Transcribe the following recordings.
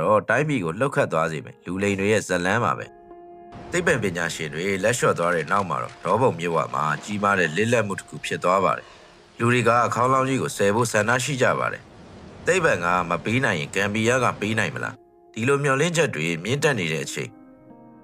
တော့တိုင်းပြည်ကိုလှုပ်ခတ်သွားစေမယ်လူလိန်တွေရဲ့ဇလန်းပါပဲသိပ္ပံပညာရှင်တွေလက်လျှော့သွားတဲ့နောက်မှာတော့ဒေါဘုံမြစ်ဝမှာကြီးမားတဲ့လစ်လက်မှုတစ်ခုဖြစ်သွားပါတယ်လူတွေကခေါင်းလောင်းကြီးကိုဆယ်ဖို့ဆန္ဒရှိကြပါတယ်သိပ္ပံကမပေးနိုင်ရင်ဂမ်ဘီယာကပေးနိုင်မလားဒီလိုမျှော်လင့်ချက်တွေမြင့်တက်နေတဲ့အချိန်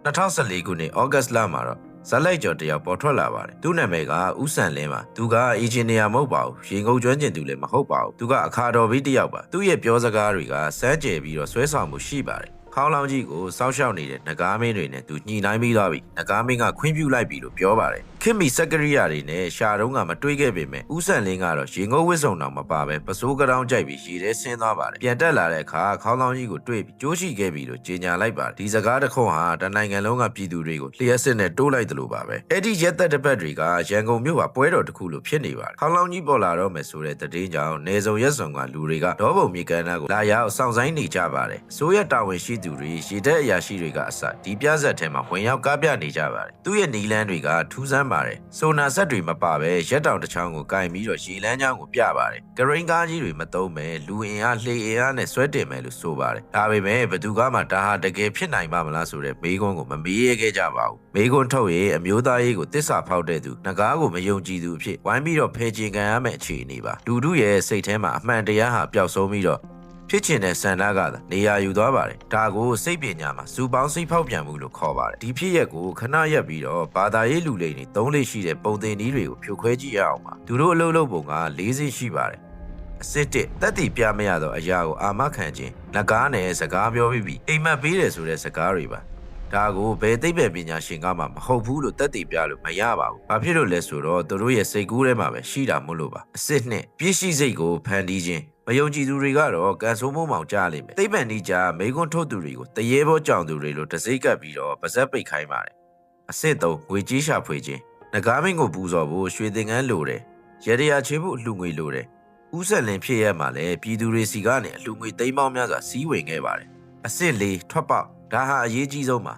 2014ခုနှစ်ဩဂတ်လမှာတော့ဇက်လိုက်ကျော်တယောက်ပေါ်ထွက်လာပါတယ်သူ့နာမည်ကဦးစံလင်းပါသူကအင်ဂျင်နီယာမဟုတ်ပါဘူးရေငုံကျွမ်းကျင်သူလည်းမဟုတ်ပါဘူးသူကအခါတော်ပြီးတယောက်ပါသူ့ရဲ့ပြောစကားတွေကစမ်းကြယ်ပြီးတော့ဆွဲဆောင်မှုရှိပါတယ်ခေါင်းလောင်းကြီးကိုစောက်ရှောက်နေတဲ့နဂါးမင်းတွေနဲ့သူညှိနှိုင်းပြီးသွားပြီနဂါးမင်းကခွင့်ပြုလိုက်ပြီလို့ပြောပါတယ်ခင်မီစက်ကရိယာတွေနဲ့ရှာတုံးကမတွေးခဲ့ပေမဲ့ဦးစံလင်းကတော့ရေငုံဝစ်စုံတော်မပါပဲပစိုးကတောင်းကြိုက်ပြီးရေထဲဆင်းသွားပါတယ်ပြန်တက်လာတဲ့အခါခေါင်းလောင်းကြီးကိုတွေ့ပြီးကြိုးရှိခဲ့ပြီလို့ကြေညာလိုက်ပါတယ်ဒီစကားတစ်ခုဟာတနိုင်ငံလုံးကပြည်သူတွေကိုလျှက်စစ်နဲ့တိုးလိုက်တယ်လို့ပါပဲအဲ့ဒီရက်သက်တစ်ပတ်တွေကရန်ကုန်မြို့ကပွဲတော်တစ်ခုလို့ဖြစ်နေပါတယ်ခေါင်းလောင်းကြီးပေါ်လာတော့မယ်ဆိုတဲ့သတင်းကြောင့်နေစုံရက်စုံကလူတွေကဒေါဘုံမြေကမ်းနားကိုလာရောက်စောင့်ဆိုင်းနေကြပါတယ်အစိုးရတာဝန်ရှိသူတွေရေတက်အရာရှိတွေကအစဒီပြဆက်ထဲမှာဝင်ရောက်ကားပြနေကြပါတယ်သူ့ရဲ့နီလန်းတွေကထူးဆန်းပါတယ်ဆိုနာဆက်တွေမပါပဲရက်တောင်တစ်ချောင်းကိုကင်ပြီးတော့ရေလန်းချောင်းကိုပြပါတယ်ဂရိန်းကားကြီးတွေမသုံးပဲလူအင်အားလှေအင်အားနဲ့ဆွဲတင်မယ်လို့ဆိုပါတယ်ဒါပေမဲ့ဘသူကမှဒါဟာတကယ်ဖြစ်နိုင်ပါမလားဆိုတဲ့မေးခွန်းကိုမမေးရခဲ့ကြပါဘူးမေးခွန်းထုတ်ရင်အမျိုးသားရေးကိုတစ္ဆာဖောက်တဲ့သူငကားကိုမယုံကြည်သူအဖြစ်ဝိုင်းပြီးတော့ဖယ်ကျင်ခံရမယ့်အခြေအနေပါလူတို့ရဲ့စိတ်ထဲမှာအမှန်တရားဟာပျောက်ဆုံးပြီးတော့ဖြစ်ချင်တဲ့ဆန္ဒကသာနေရာယူသွားပါတယ်ဒါကိုစိတ်ပညာမှာစူပေါင်းစိတ်ဖောက်ပြန်မှုလို့ခေါ်ပါတယ်ဒီဖြစ်ရက်ကိုခဏရက်ပြီးတော့ဘာသာရေးလူလိမ်တွေသုံးလေးရှိတဲ့ပုံသင်နည်းတွေကိုဖြိုခွဲကြည့်ရအောင်ပါသူတို့အလုပ်လုပ်ပုံက၄စိရှိပါတယ်အစစ်တစ်တက်တီပြမရတော့အရာကိုအာမခံခြင်းလက်ကားနဲ့စကားပြောပြီးအိမ်မက်ပေးတယ်ဆိုတဲ့စကားတွေပါဒါကိုဘယ်သိပ္ပံပညာရှင်ကမှမဟုတ်ဘူးလို့တက်တည်ပြလို့မရပါဘူး။ဘာဖြစ်လို့လဲဆိုတော့သူတို့ရဲ့စိတ်ကူးထဲမှာပဲရှိတာမို့လို့ပါ။အစစ်နှစ်ပြည့်ရှိစိတ်ကိုဖန်တီးခြင်းမယုံကြည်သူတွေကတော့ကန်ဆိုးမိုးမောင်ကြားလိမ့်မယ်။သိပ္ပံနည်းကြမိကွန်းထုတ်သူတွေကိုတရေဘောကြောင်သူတွေလို့တစိမ့်ကပ်ပြီးတော့ပါဇက်ပိတ်ခိုင်းပါတယ်။အစစ်သုံးငွေကြီးရှာဖွေခြင်းငကားမင်းကိုပူဇော်ဖို့ရွှေသင်္ကန်းလိုတယ်။ရရချေဖို့အလှငွေလိုတယ်။ဦးဆက်လင်းဖြစ်ရမှာလဲပြည်သူတွေစီကနေအလှငွေသိမ်းပေါင်းများစွာစီးဝင်ခဲ့ပါတယ်။အစစ်လေးထွက်ပေါက်ဒါဟာအရေးကြီးဆုံးပါ